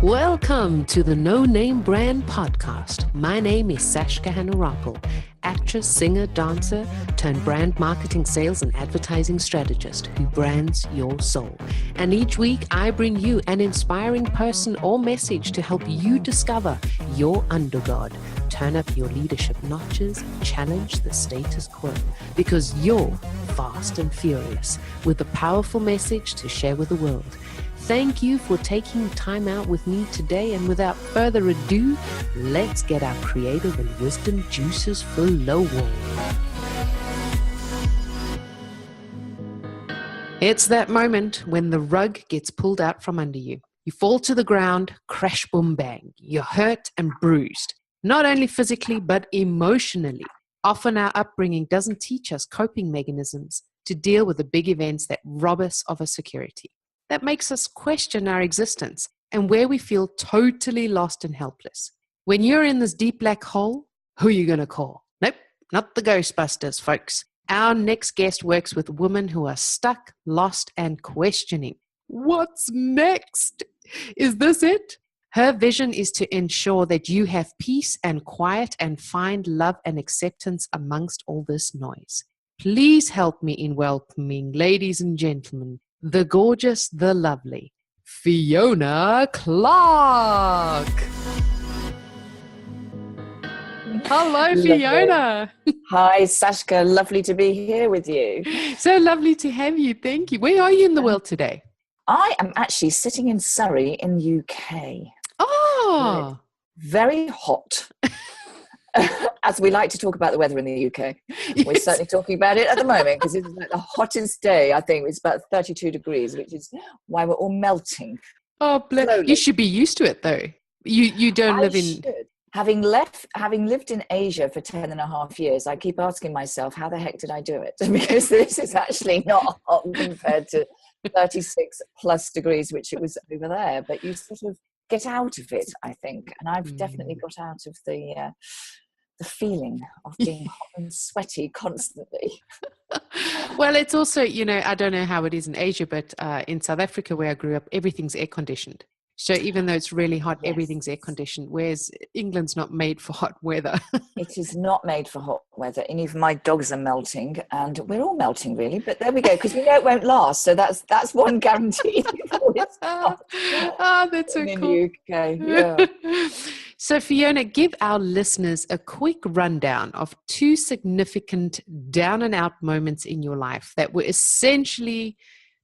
Welcome to the No Name Brand Podcast. My name is Sashka Hanarampal, actress, singer, dancer, turned brand marketing, sales, and advertising strategist who brands your soul. And each week I bring you an inspiring person or message to help you discover your undergod, turn up your leadership notches, challenge the status quo, because you're fast and furious with a powerful message to share with the world. Thank you for taking time out with me today, and without further ado, let's get our creative and wisdom juices flowing. It's that moment when the rug gets pulled out from under you. You fall to the ground, crash, boom, bang. You're hurt and bruised, not only physically, but emotionally. Often our upbringing doesn't teach us coping mechanisms to deal with the big events that rob us of our security. That makes us question our existence and where we feel totally lost and helpless. When you're in this deep black hole, who are you going to call? Nope, not the Ghostbusters, folks. Our next guest works with women who are stuck, lost, and questioning. What's next? Is this it? Her vision is to ensure that you have peace and quiet and find love and acceptance amongst all this noise. Please help me in welcoming, ladies and gentlemen, the gorgeous, the lovely, FIONA CLARK. Hello, FIONA. Hi, Sashka. Lovely to be here with you. So lovely to have you. Thank you. Where are you in the world today? I am actually sitting in Surrey in the UK. Oh. Very hot. As we like to talk about the weather in the UK. Yes. We're certainly talking about it at the moment because it's like the hottest day, I think. It's about 32 degrees, which is why we're all melting. Oh, you should be used to it, though. You don't live in... Should. Having lived in Asia for 10 and a half years, I keep asking myself, how the heck did I do it? Because this is actually not hot compared to 36 plus degrees, which it was over there. But you sort of get out of it, I think. And I've definitely got out of the feeling of being hot and sweaty constantly. Well, it's also, I don't know how it is in Asia, but in South Africa where I grew up, everything's air conditioned. So even though it's really hot, yes, everything's air conditioned, whereas England's not made for hot weather. It is not made for hot weather. And even my dogs are melting, and we're all melting really, but there we go, because we know it won't last. So that's one guarantee. That's so in cool. In the UK, yeah. So FIONA, give our listeners a quick rundown of 2 significant down and out moments in your life that were essentially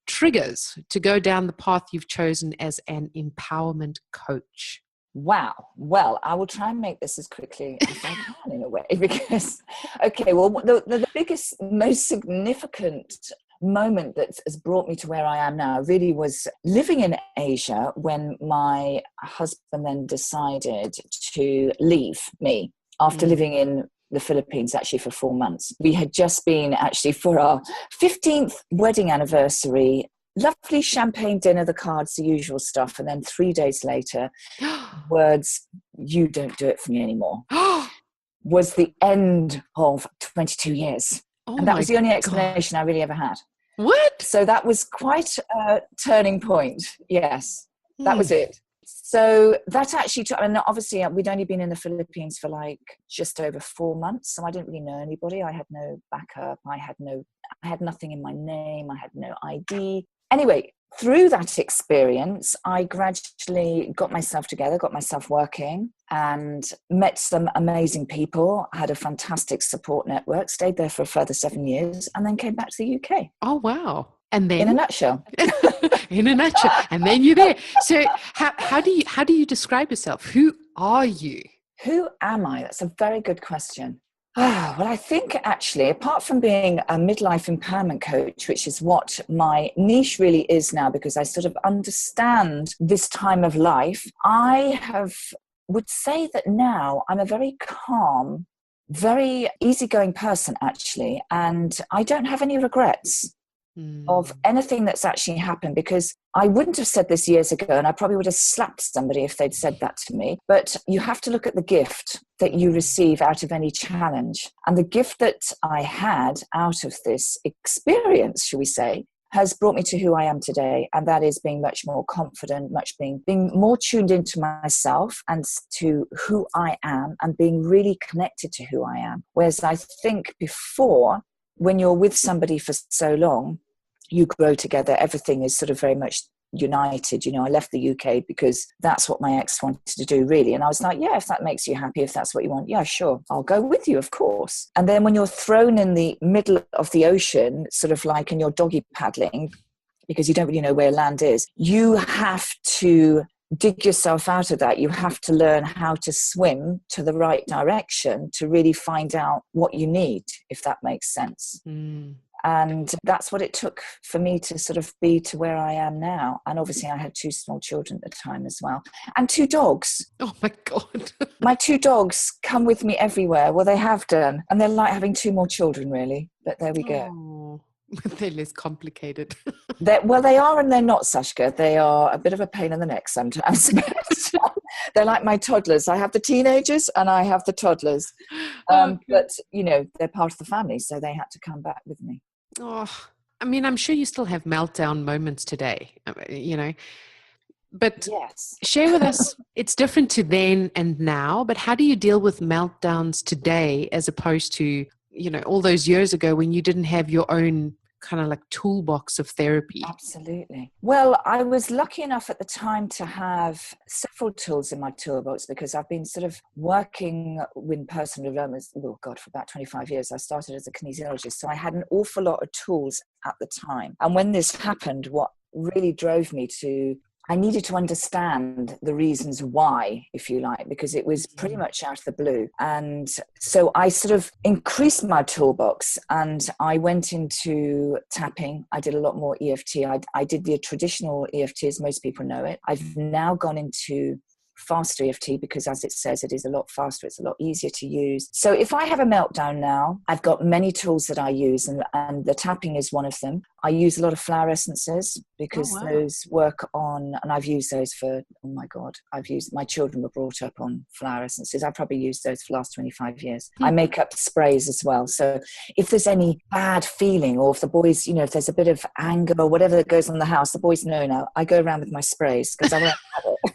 triggers to go down the path you've chosen as an empowerment coach. Wow. Well, I will try and make this as quickly as I can in a way, because, okay, well, the biggest, most significant moment that has brought me to where I am now really was living in Asia when my husband then decided to leave me after living in the Philippines actually for 4 months. We had just been actually for our 15th wedding anniversary, lovely champagne dinner, the cards, the usual stuff. And then 3 days later, words, "You don't do it for me anymore," was the end of 22 years. And that was the only explanation I really ever had. What? So that was quite a turning point. Yes, that was it. So that actually took, and obviously we'd only been in the Philippines for like just over 4 months. So I didn't really know anybody. I had no backup. I had nothing in my name. I had no ID. Anyway, through that experience, I gradually got myself together, got myself working, and met some amazing people. I had a fantastic support network, stayed there for a further 7 years, and then came back to the UK. Oh, wow. And then, in a nutshell. In a nutshell. And then you're there. So how do you describe yourself? Who are you? Who am I? That's a very good question. Well, I think actually, apart from being a midlife empowerment coach, which is what my niche really is now, because I sort of understand this time of life, would say that now I'm a very calm, very easygoing person, actually. And I don't have any regrets of anything that's actually happened, because I wouldn't have said this years ago, and I probably would have slapped somebody if they'd said that to me. But you have to look at the gift that you receive out of any challenge. And the gift that I had out of this experience, shall we say, has brought me to who I am today. And that is being much more confident, being more tuned into myself and to who I am, and being really connected to who I am. Whereas I think before, when you're with somebody for so long, you grow together, everything is sort of very much united. I left the UK because that's what my ex wanted to do, really. And I was like, yeah, if that makes you happy, if that's what you want, yeah, sure, I'll go with you, of course. And then when you're thrown in the middle of the ocean, sort of like, and you're doggy paddling because you don't really know where land is, you have to dig yourself out of that. You have to learn how to swim to the right direction to really find out what you need, if that makes sense. And that's what it took for me to sort of be to where I am now. And obviously I had 2 small children at the time as well. And 2 dogs. Oh my God. My 2 dogs come with me everywhere. Well, they have done. And they're like having 2 more children, really. But there we go. Oh, they're less complicated. They are and they're not, Sashka. They are a bit of a pain in the neck sometimes. They're like my toddlers. I have the teenagers and I have the toddlers. But, they're part of the family. So they had to come back with me. Oh, I mean, I'm sure you still have meltdown moments today, but yes. Share with us, it's different to then and now, but how do you deal with meltdowns today as opposed to, all those years ago when you didn't have your own kind of like toolbox of therapy? Absolutely. Well, I was lucky enough at the time to have several tools in my toolbox because I've been sort of working with personal development, for about 25 years. I started as a kinesiologist, so I had an awful lot of tools at the time. And when this happened, what really drove me to, I needed to understand the reasons why, if you like, because it was pretty much out of the blue. And so I sort of increased my toolbox and I went into tapping. I did a lot more EFT. I did the traditional EFT, as most people know it. I've now gone into fast EFT because, as it says, it is a lot faster, it's a lot easier to use. So if I have a meltdown now, I've got many tools that I use, and the tapping is one of them. I use a lot of flower essences because those work on, and I've used those for, my children were brought up on flower essences. I've probably used those for the last 25 years. I make up sprays as well. So if there's any bad feeling, or if the boys, if there's a bit of anger or whatever that goes on in the house, the boys know now, I go around with my sprays because I won't have it.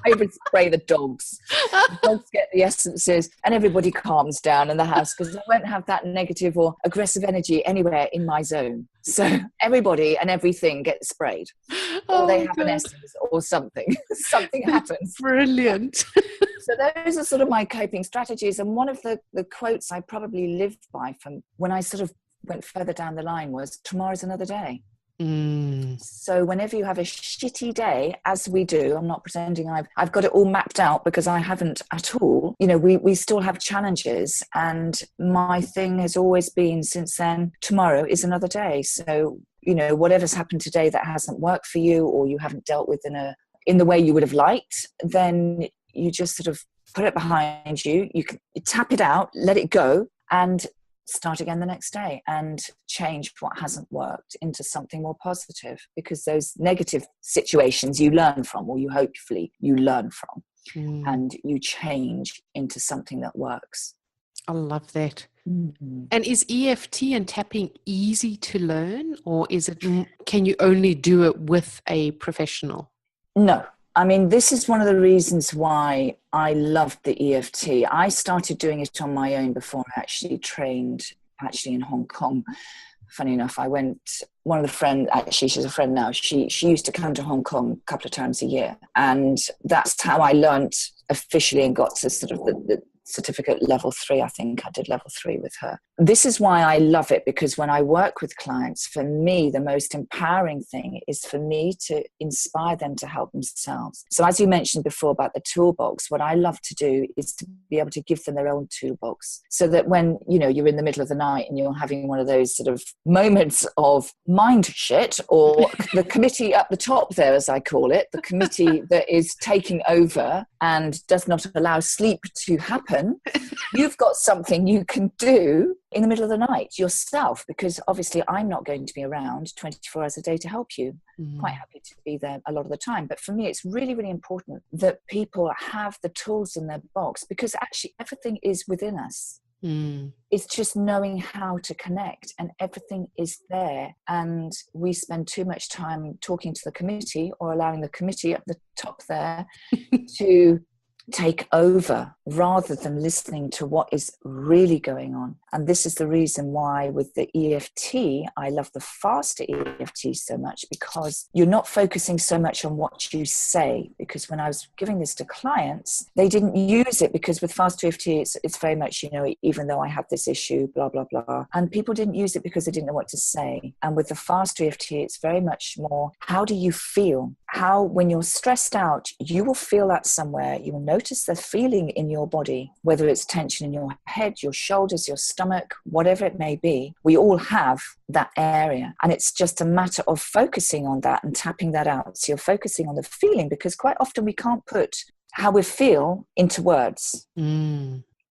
I even spray the dogs. The dogs get the essences and everybody calms down in the house because I won't have that negative or aggressive energy anywhere in my zone. So everybody and everything gets sprayed. Or they have an essence or something. Something happens. Brilliant. So those are sort of my coping strategies. And one of the quotes I probably lived by from when I sort of went further down the line was, tomorrow's another day. So whenever you have a shitty day, as we do, I'm not pretending I've got it all mapped out because I haven't at all. We still have challenges, and my thing has always been since then, tomorrow is another day. So, whatever's happened today that hasn't worked for you or you haven't dealt with in the way you would have liked, then you just sort of put it behind you. You can tap it out, let it go, and start again the next day and change what hasn't worked into something more positive, because those negative situations you learn from, or hopefully you learn from, and you change into something that works. I love that. And is EFT and tapping easy to learn, or can you only do it with a professional? No. I mean, this is one of the reasons why I loved the EFT. I started doing it on my own before I actually trained in Hong Kong. Funny enough, one of the friends, actually she's a friend now, she used to come to Hong Kong a couple of times a year. And that's how I learned officially and got to sort of the certificate level 3. I think I did level 3 with her. This is why I love it, because when I work with clients, for me, the most empowering thing is for me to inspire them to help themselves. So as you mentioned before about the toolbox, what I love to do is to be able to give them their own toolbox, so that when, you're in the middle of the night and you're having one of those sort of moments of mind shit, or the committee up the top there, as I call it, the committee that is taking over and does not allow sleep to happen, you've got something you can do in the middle of the night yourself, because obviously I'm not going to be around 24 hours a day to help you. Quite happy to be there a lot of the time. But for me, it's really, really important that people have the tools in their box, because actually everything is within us. Mm. It's just knowing how to connect, and everything is there. And we spend too much time talking to the committee, or allowing the committee at the top there to take over, rather than listening to what is really going on. And this is the reason why with the EFT, I love the faster EFT so much, because you're not focusing so much on what you say. Because when I was giving this to clients, they didn't use it, because with faster EFT, it's very much, even though I have this issue, blah, blah, blah. And people didn't use it because they didn't know what to say. And with the faster EFT, it's very much more, how do you feel? How, when you're stressed out, you will feel that somewhere. You will notice the feeling in your body, whether it's tension in your head, your shoulders, your stomach, whatever it may be. We all have that area. And it's just a matter of focusing on that and tapping that out. So you're focusing on the feeling, because quite often we can't put how we feel into words.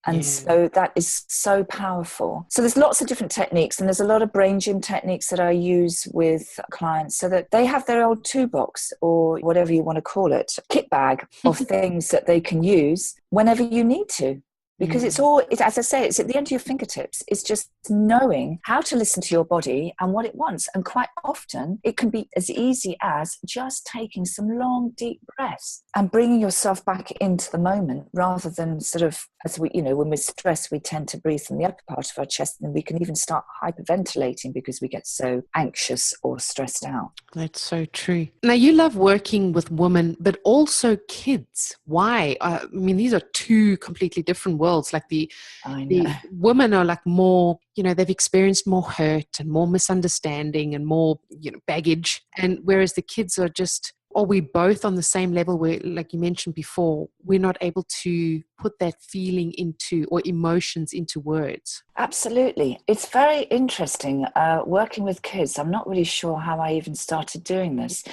And so that is so powerful. So there's lots of different techniques, and there's a lot of brain gym techniques that I use with clients, so that they have their old toolbox, or whatever you want to call it, kit bag of things that they can use whenever you need to. Because it's as I say, it's at the end of your fingertips. It's just knowing how to listen to your body and what it wants. And quite often it can be as easy as just taking some long, deep breaths and bringing yourself back into the moment, rather than sort of, as we, when we're stressed, we tend to breathe from the upper part of our chest, and we can even start hyperventilating because we get so anxious or stressed out. That's so true. Now, you love working with women, but also kids. Why? I mean, these are two completely different worlds. Like the women are like more, they've experienced more hurt and more misunderstanding and more, baggage. And whereas the kids are just, are we both on the same level where, like you mentioned before, we're not able to put that feeling into, or emotions into, words? Absolutely. It's very interesting working with kids. I'm not really sure how I even started doing this.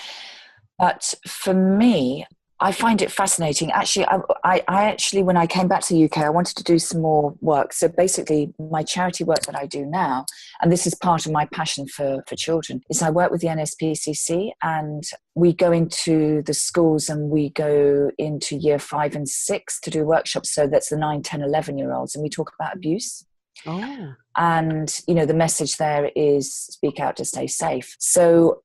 But for me, I find it fascinating. Actually, I actually, when I came back to the UK, I wanted to do some more work. So basically, my charity work that I do now, and this is part of my passion for children, is I work with the NSPCC, and we go into the schools, and we go into year 5 and 6 to do workshops. So that's the 9, 10, 11-year-olds, and we talk about abuse. Oh. And, the message there is speak out to stay safe. So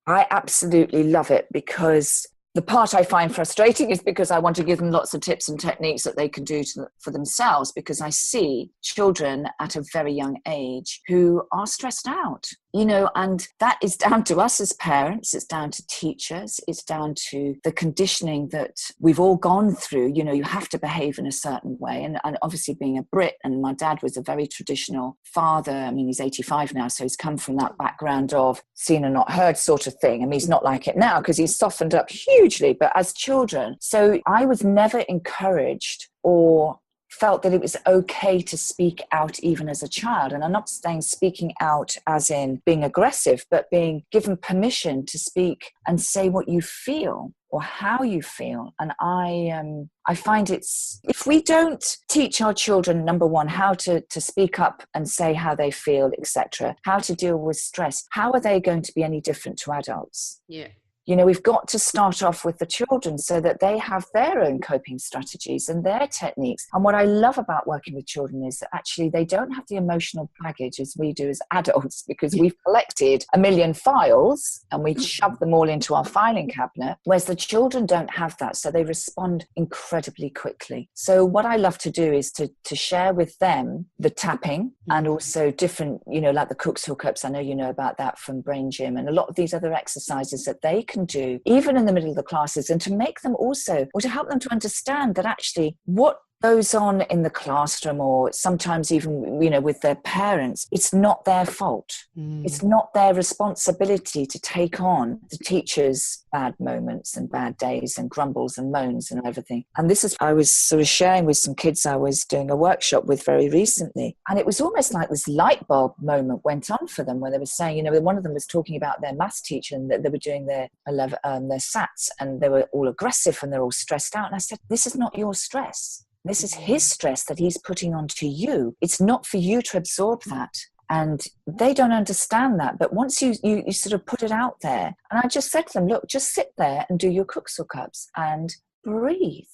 I absolutely love it, because the part I find frustrating is because I want to give them lots of tips and techniques that they can do for themselves, because I see children at a very young age who are stressed out, and that is down to us as parents. It's down to teachers. It's down to the conditioning that we've all gone through. You have to behave in a certain way. And obviously being a Brit, and my dad was a very traditional father. I mean, he's 85 now, so he's come from that background of seen and not heard sort of thing. I mean, he's not like it now because he's softened up hugely, but as children. So I was never encouraged or felt that it was okay to speak out even as a child. And I'm not saying speaking out as in being aggressive, but being given permission to speak and say what you feel or how you feel. And I find if we don't teach our children, number one, how to speak up and say how they feel, etc., how to deal with stress, how are they going to be any different to adults? Yeah. We've got to start off with the children so that they have their own coping strategies and their techniques. And what I love about working with children is that actually they don't have the emotional baggage as we do as adults, because we've collected a million files and we shove them all into our filing cabinet, whereas the children don't have that. So they respond incredibly quickly. So what I love to do is to share with them the tapping, and also different, like the Cook's hookups. I know you know about that from Brain Gym, and a lot of these other exercises that they can do even in the middle of the classes, and to make them also, or to help them to understand that actually what goes on in the classroom, or sometimes even with their parents, it's not their fault. It's not their responsibility to take on the teacher's bad moments and bad days and grumbles and moans and everything. And this is, I was sort of sharing with some kids I was doing a workshop with very recently, and it was almost like this light bulb moment went on for them, where they were saying, one of them was talking about their maths teacher, and that they were doing their SATs, and they were all aggressive and they're all stressed out. And I said, this is not your stress. This is his stress that he's putting onto you. It's not for you to absorb that. And they don't understand that. But once you sort of put it out there, and I just said to them, look, just sit there and do your Cook's hookups and breathe,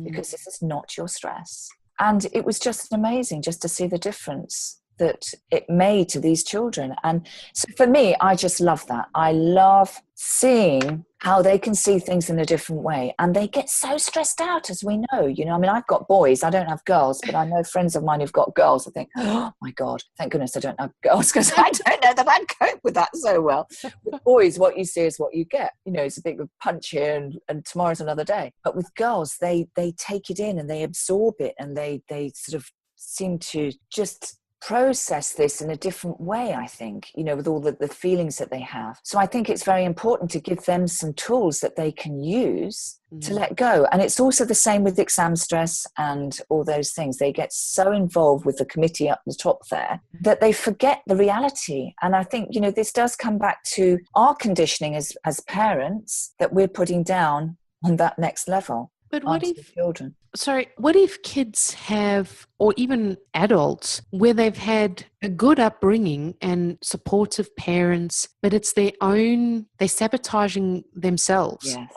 because this is not your stress. And it was just amazing just to see the difference that it made to these children. And so for me, I just love that. I love seeing how they can see things in a different way. And they get so stressed out, as we know. You know, I mean, I've got boys, I don't have girls, but I know friends of mine who've got girls. I think, oh my God, thank goodness I don't have girls, because I don't know that I'd cope with that so well. With boys, what you see is what you get. You know, it's a big punch here and tomorrow's another day. But with girls, they take it in and they absorb it, and they sort of seem to just process this in a different way, I think, you know, with all the feelings that they have. So I think it's very important to give them some tools that they can use to let go. And it's also the same with exam stress and all those things. They get so involved with the committee up the top there that they forget the reality. And I think, you know, this does come back to our conditioning as parents that we're putting down on that next level. But what if kids have, or even adults, where they've had a good upbringing and supportive parents, but it's they're sabotaging themselves. Yes.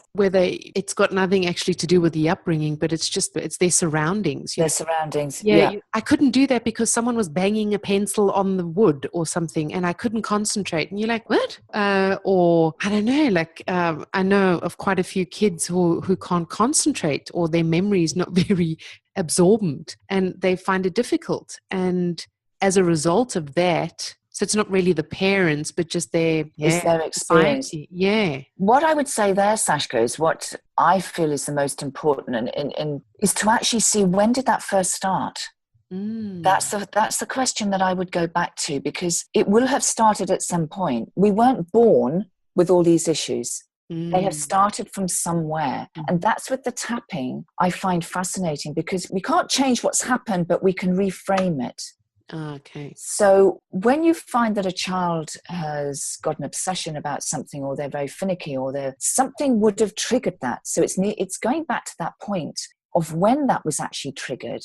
It's got nothing actually to do with the upbringing, but it's their surroundings. Their surroundings. Yeah. I couldn't do that because someone was banging a pencil on the wood or something, and I couldn't concentrate. And you're like, what? Or I don't know, like I know of quite a few kids who can't concentrate, or their memory is not very absorbent and they find it difficult. And as a result of that, so it's not really the parents, but just their experience. Society. Yeah. What I would say there, Sashka, is what I feel is the most important, and is to actually see, when did that first start? That's the question that I would go back to, because it will have started at some point. We weren't born with all these issues. They have started from somewhere. And that's with the tapping I find fascinating, because we can't change what's happened, but we can reframe it. Okay. So when you find that a child has got an obsession about something, or they're very finicky, or something would have triggered that. So it's going back to that point of when that was actually triggered.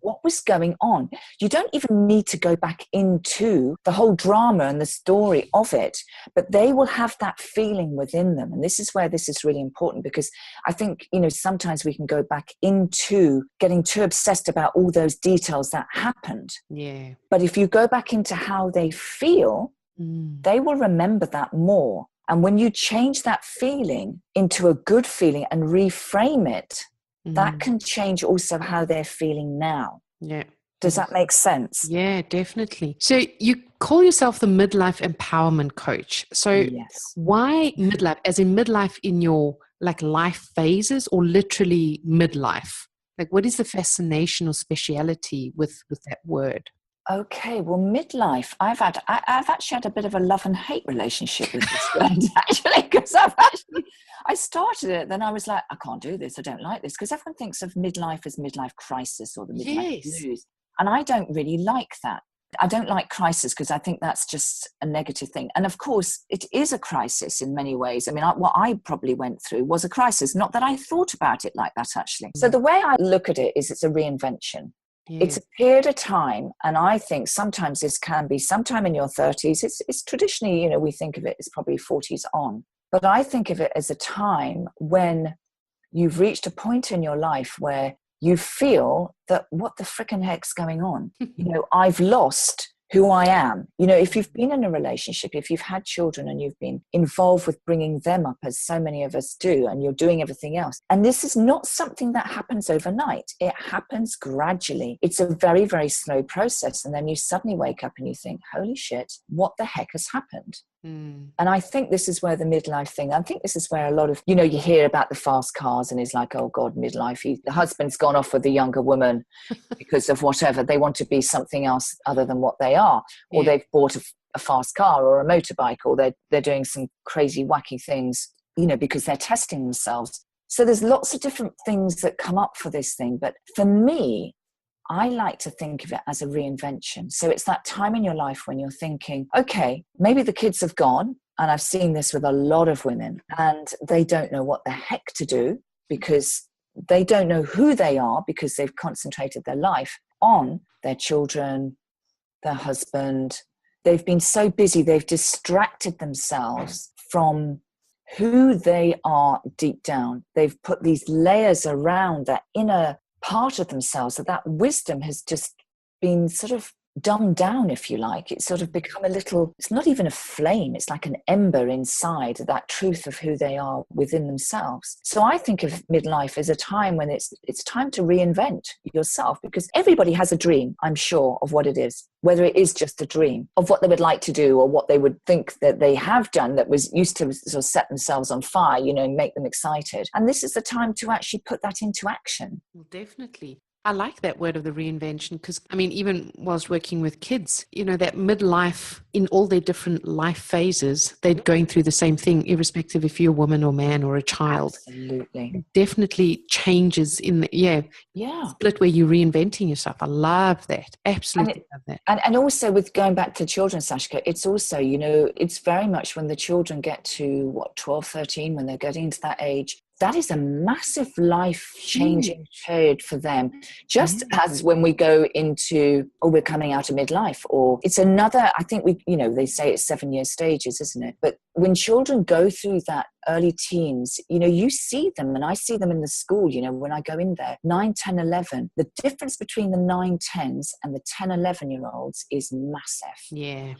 What was going on? You don't even need to go back into the whole drama and the story of it, but they will have that feeling within them. And this is where this is really important, because I think, you know, sometimes we can go back into getting too obsessed about all those details that happened. Yeah. But if you go back into how they feel, they will remember that more. And when you change that feeling into a good feeling and reframe it, that can change also how they're feeling now. Yeah. Does that make sense? Yeah, definitely. So you call yourself the midlife empowerment coach. So yes. Why midlife? As in midlife in your life phases, or literally midlife? Like, what is the fascination or speciality with that word? Okay, well, midlife, I've actually had a bit of a love and hate relationship with this word, actually, because I started it, then I was like, I can't do this, I don't like this, because everyone thinks of midlife as midlife crisis or the midlife blues, and I don't really like that. I don't like crisis, because I think that's just a negative thing. And of course, it is a crisis in many ways. I mean, what I probably went through was a crisis, not that I thought about it like that, actually. So the way I look at it is it's a reinvention. Yeah. It's a period of time, and I think sometimes this can be sometime in your 30s. It's traditionally, you know, we think of it as probably 40s on. But I think of it as a time when you've reached a point in your life where you feel that what the frickin' heck's going on? You know, I've lost who I am. You know, if you've been in a relationship, if you've had children and you've been involved with bringing them up, as so many of us do, and you're doing everything else. And this is not something that happens overnight. It happens gradually. It's a very, very slow process. And then you suddenly wake up and you think, holy shit, what the heck has happened? And I think this is where the midlife thing, I think this is where a lot of, you know, you hear about the fast cars and it's like, oh God, midlife, the husband's gone off with the younger woman because of whatever. They want to be something else other than what they are. Or they've bought a fast car or a motorbike, or they're doing some crazy wacky things, you know, because they're testing themselves. So there's lots of different things that come up for this thing. But for me, I like to think of it as a reinvention. So it's that time in your life when you're thinking, okay, maybe the kids have gone, and I've seen this with a lot of women, and they don't know what the heck to do, because they don't know who they are, because they've concentrated their life on their children, their husband. They've been so busy, they've distracted themselves from who they are deep down. They've put these layers around that inner part of themselves, that wisdom has just been sort of dumbed down, if you like. It's sort of become a little, it's not even a flame, it's like an ember inside that truth of who they are within themselves. So I think of midlife as a time when it's time to reinvent yourself, because everybody has a dream, I'm sure, of what it is, whether it is just a dream of what they would like to do or what they would think that they have done that was used to sort of set themselves on fire, and make them excited. And this is the time to actually put that into action. Well, definitely. I like that word of the reinvention because, even whilst working with kids, that midlife in all their different life phases, they're going through the same thing, irrespective if you're a woman or man or a child. Absolutely. It definitely changes in the split where you're reinventing yourself. I love that. Absolutely love that. And also with going back to children, Sashka, it's also, it's very much when the children get to 12, 13, when they're getting into that age, that is a massive life-changing period for them. Just as when we go into, we're coming out of midlife, or it's another, I think they say it's 7-year stages, isn't it? But when children go through that early teens, you see them, and I see them in the school, when I go in there, 9, 10, 11, the difference between the 9, 10s and the 10, 11-year-olds is massive. Yeah.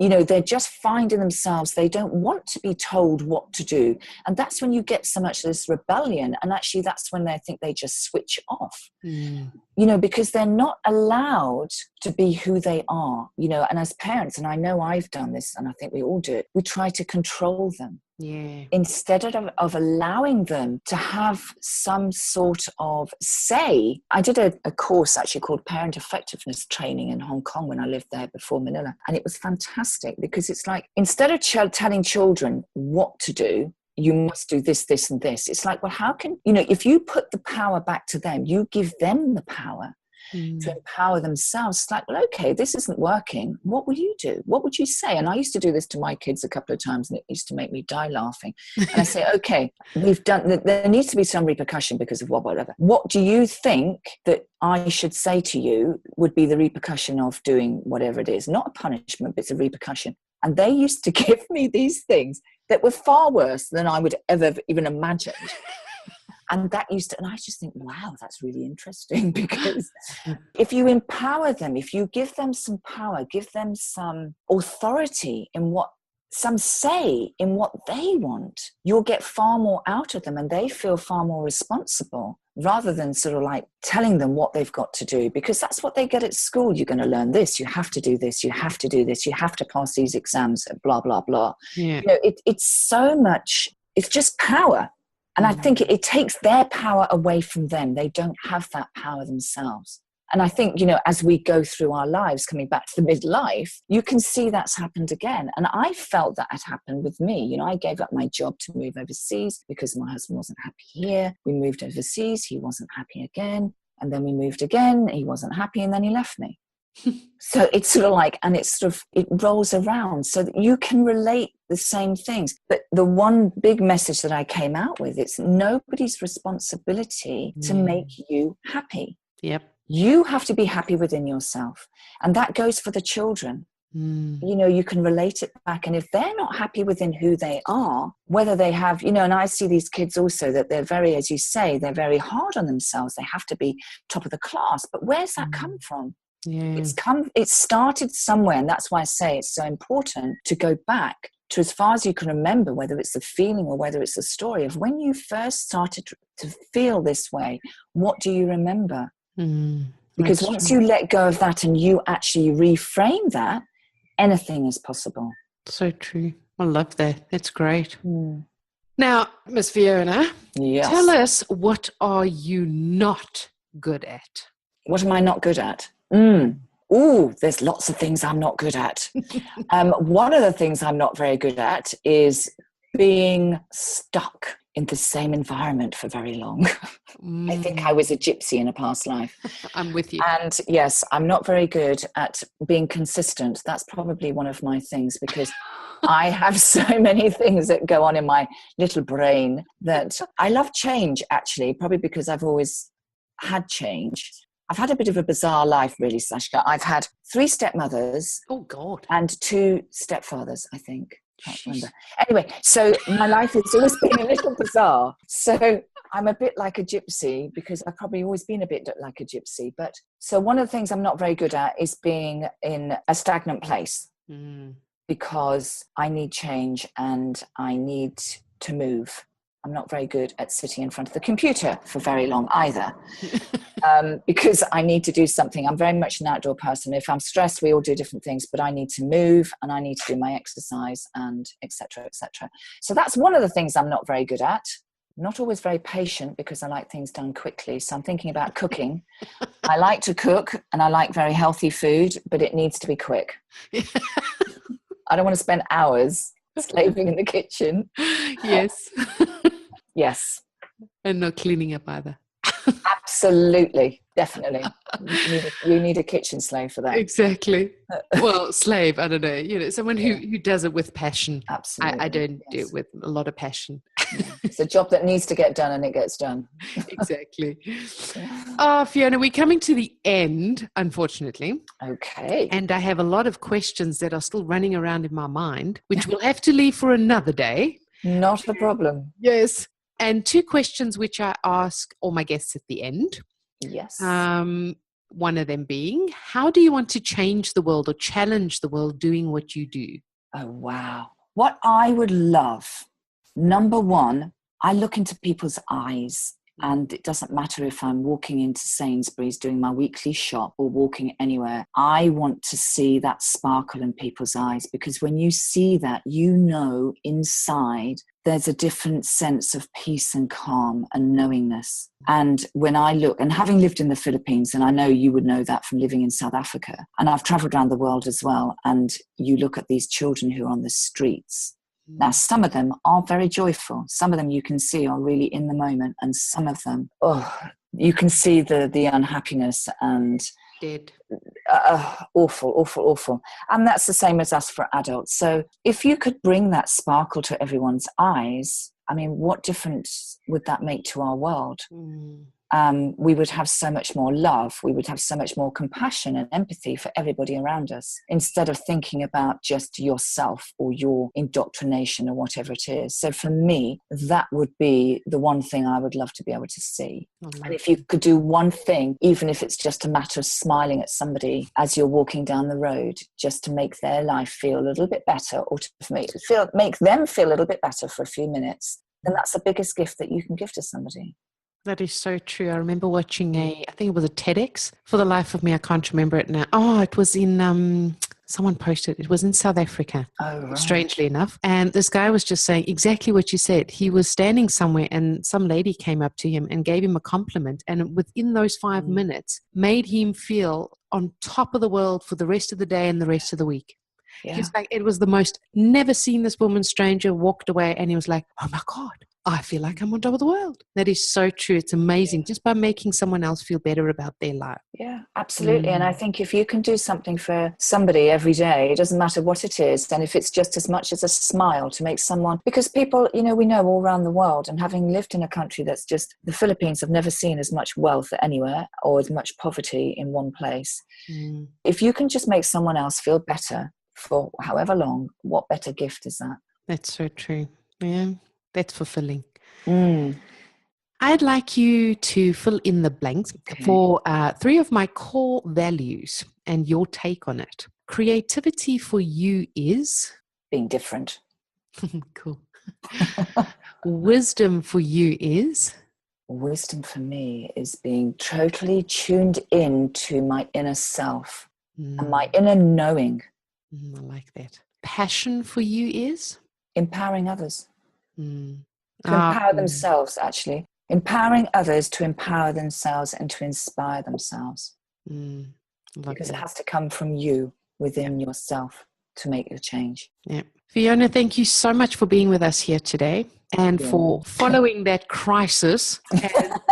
They're just finding themselves. They don't want to be told what to do. And that's when you get so much of this rebellion. And actually, that's when they think they just switch off, because they're not allowed to be who they are, and as parents, and I know I've done this, and I think we all do it, we try to control them. Yeah. Instead of allowing them to have some sort of say. I did a course actually called Parent Effectiveness Training in Hong Kong when I lived there before Manila. And it was fantastic because it's like, instead of telling children what to do, you must do this, this, and this. It's like, well, how can, if you put the power back to them, you give them the power to empower themselves. It's like, well, okay, this isn't working. What will you do? What would you say? And I used to do this to my kids a couple of times, and it used to make me die laughing. And I say, okay, there needs to be some repercussion because of whatever. What do you think that I should say to you would be the repercussion of doing whatever it is? Not a punishment, but it's a repercussion. And they used to give me these things that were far worse than I would ever even imagined. And I just think, wow, that's really interesting, because if you empower them, if you give them some power, give them some authority some say in what they want, you'll get far more out of them, and they feel far more responsible, rather than sort of like telling them what they've got to do, because that's what they get at school. You're going to learn this, you have to do this, you have to do this, you have to pass these exams, blah, blah, blah. Yeah. It's so much, it's just power. And I think it takes their power away from them. They don't have that power themselves. And I think, as we go through our lives, coming back to the midlife, you can see that's happened again. And I felt that had happened with me. I gave up my job to move overseas because my husband wasn't happy here. We moved overseas. He wasn't happy again. And then we moved again. He wasn't happy. And then he left me. So it's sort of like, and it's sort of, it rolls around so that you can relate the same things. But the one big message that I came out with, it's nobody's responsibility to make you happy. Yep. You have to be happy within yourself. And that goes for the children. You can relate it back. And if they're not happy within who they are, whether they have, and I see these kids also that they're very, as you say, they're very hard on themselves. They have to be top of the class. But where's that come from? Yeah. It started somewhere. And that's why I say it's so important to go back to as far as you can remember, whether it's the feeling or whether it's the story of when you first started to feel this way. What do you remember? Because once you let go of that and you actually reframe that, anything is possible. So true. I love that. That's great. Now, Miss Fiona, tell us, what are you not good at? What am I not good at? Ooh, there's lots of things I'm not good at. One of the things I'm not very good at is being stuck in the same environment for very long. I think I was a gypsy in a past life. I'm with you. And yes, I'm not very good at being consistent. That's probably one of my things, because I have so many things that go on in my little brain that I love change, actually, probably because I've always had change. I've had a bit of a bizarre life, really, Sashka. I've had 3 stepmothers. Oh, God. And 2 stepfathers, I think. Can't remember. Anyway, so my life has always been a little bizarre. So I'm a bit like a gypsy because I've probably always been a bit like a gypsy. But so one of the things I'm not very good at is being in a stagnant place because I need change and I need to move. I'm not very good at sitting in front of the computer for very long either. Because I need to do something. I'm very much an outdoor person. If I'm stressed, we all do different things, but I need to move and I need to do my exercise and etc. etc. So that's one of the things I'm not very good at. Not always very patient because I like things done quickly. So I'm thinking about cooking. I like to cook and I like very healthy food, but it needs to be quick. I don't want to spend hours slaving in the kitchen. Yes. Yes. And not cleaning up either. Absolutely. Definitely. You need a kitchen slave for that. Exactly. Well, slave, I don't know. Someone who does it with passion. Absolutely. I don't do it with a lot of passion. It's a job that needs to get done and it gets done. Exactly. Oh, Fiona, we're coming to the end, unfortunately. Okay. And I have a lot of questions that are still running around in my mind, which we'll have to leave for another day. Not a problem. Yes. And 2 questions which I ask all my guests at the end. Yes. One of them being, how do you want to change the world or challenge the world doing what you do? Oh, wow. What I would love, number one, I look into people's eyes. And it doesn't matter if I'm walking into Sainsbury's doing my weekly shop or walking anywhere. I want to see that sparkle in people's eyes, because when you see that, you know inside there's a different sense of peace and calm and knowingness. And when I look, and having lived in the Philippines, and I know you would know that from living in South Africa, and I've traveled around the world as well, and you look at these children who are on the streets. Now, some of them are very joyful. Some of them you can see are really in the moment. And some of them, you can see the unhappiness and dead. Awful, awful, awful. And that's the same as us for adults. So if you could bring that sparkle to everyone's eyes, I mean, what difference would that make to our world? We would have so much more love. We would have so much more compassion and empathy for everybody around us, instead of thinking about just yourself or your indoctrination or whatever it is. So for me, that would be the one thing I would love to be able to see. And if you could do one thing, even if it's just a matter of smiling at somebody as you're walking down the road, just to make their life feel a little bit better, or to make them feel a little bit better for a few minutes, then that's the biggest gift that you can give to somebody. That is so true. I remember watching I think it was a TEDx. For the life of me, I can't remember it now. Oh, it was in, someone posted, it was in South Africa, strangely enough. And this guy was just saying exactly what you said. He was standing somewhere and some lady came up to him and gave him a compliment. And within those 5 minutes, made him feel on top of the world for the rest of the day and the rest of the week. Yeah. He was like, it was the most, never seen this woman, stranger, walked away. And he was like, oh my God, I feel like I'm on top of the world. That is so true. It's amazing, just by making someone else feel better about their life. Yeah, absolutely. And I think if you can do something for somebody every day, it doesn't matter what it is. And if it's just as much as a smile to make someone, because people, we know all around the world, and having lived in a country that's just, the Philippines have never seen as much wealth anywhere or as much poverty in one place. If you can just make someone else feel better for however long, what better gift is that? That's so true. Yeah. That's fulfilling. I'd like you to fill in the blanks for 3 of my core values and your take on it. Creativity for you is? Being different. Cool. Wisdom for you is? Wisdom for me is being totally tuned in to my inner self and my inner knowing. I like that. Passion for you is? Empowering others. To empower themselves, actually. Empowering others to empower themselves and to inspire themselves. Because it has to come from you, within yourself, to make the change. Yeah. Fiona, thank you so much for being with us here today, and for following that crisis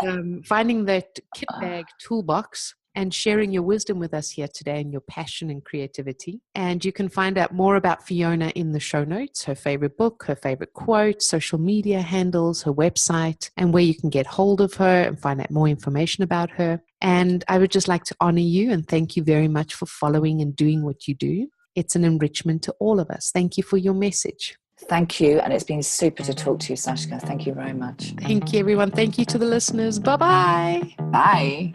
and finding that kit bag toolbox and sharing your wisdom with us here today, and your passion and creativity. And you can find out more about Fiona in the show notes, her favorite book, her favorite quote, social media handles, her website, and where you can get hold of her and find out more information about her. And I would just like to honor you and thank you very much for following and doing what you do. It's an enrichment to all of us. Thank you for your message. Thank you. And it's been super to talk to you, Sashka. Thank you very much. Thank you, everyone. Thank you to the listeners. Bye-bye. Bye.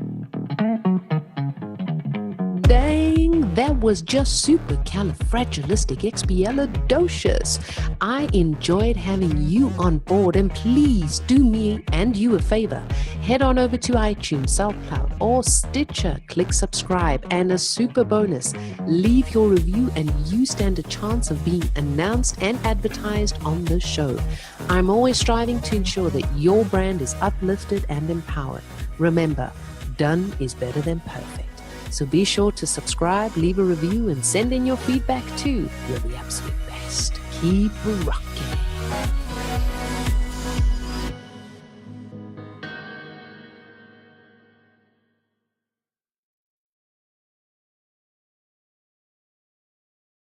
Dang, that was just supercalifragilisticexpialidocious. I enjoyed having you on board, and please do me and you a favor. Head on over to iTunes, SoundCloud, or Stitcher. Click subscribe, and a super bonus, leave your review and you stand a chance of being announced and advertised on the show. I'm always striving to ensure that your brand is uplifted and empowered. Remember, done is better than perfect. So be sure to subscribe, leave a review, and send in your feedback too. You're the absolute best. Keep rocking.